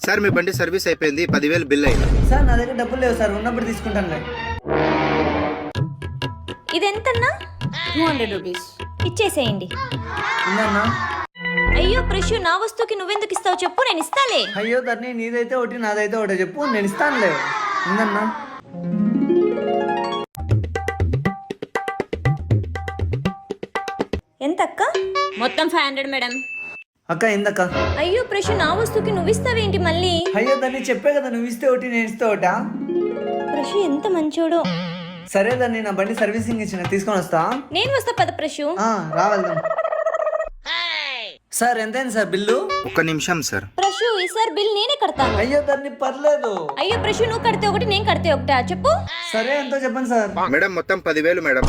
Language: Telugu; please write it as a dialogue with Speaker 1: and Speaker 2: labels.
Speaker 1: సార్ మీ బండి సర్వీస్ అయిపోయింది, 10,000 బిల్ అయింది.
Speaker 2: సార్ నా దగ్గర డబ్బులు లేవు సార్, ఉన్నప్పుడు తీసుకుంటానులే.
Speaker 3: ఇదెంతన్నా?
Speaker 4: 200 రూపీస్.
Speaker 3: ఇచ్చేసేయండి.
Speaker 2: ఉందన్నా?
Speaker 3: అయ్యో ప్రశు, నా వస్తువుకి నువ్వెందుకు ఇస్తావు చెప్పు, నేను ఇస్తాలే.
Speaker 2: అయ్యో ధరణి, నీదైతే ఒకటి నాదైతే ఒకటి చెప్పు, నేను ఇస్తానులే. ఉందన్నా?
Speaker 3: ఎంత అక్క?
Speaker 4: మొత్తం 500 మేడం.
Speaker 2: అక్క ఏందక్క?
Speaker 3: అయ్యో ప్రశు, నా వస్తువుకి నువ్వు ఇస్తావేంటి మళ్ళీ?
Speaker 2: అయ్యో ధరణి, చెప్పే కదా నువ్వు ఇస్తే ఒకటి నేను ఇస్తే ఒకటా?
Speaker 3: ప్రశు ఎంత మంచోడో.
Speaker 2: సరే ధరణి, నా బండి సర్వీసింగ్ ఇచ్చిన, తీసుకొని వస్తా.
Speaker 3: నేను వస్తా పద ప్రశు.
Speaker 2: రావెళ్దాం. సార్ ఎంతైంది సార్ బిల్లు?
Speaker 1: 1 నిమిషం సార్.
Speaker 3: ప్రశు ఈసారి బిల్ నేనే కడతాను.
Speaker 2: అయ్యో ధరణి పర్లేదు.
Speaker 3: అయ్యో ప్రశు, నువ్వు కడితే ఒకటి, నేను కడితే ఒకటా చెప్పు.
Speaker 2: సరే ఎంతో చెప్పండి సార్.
Speaker 1: మేడం మొత్తం 10,000 మేడం.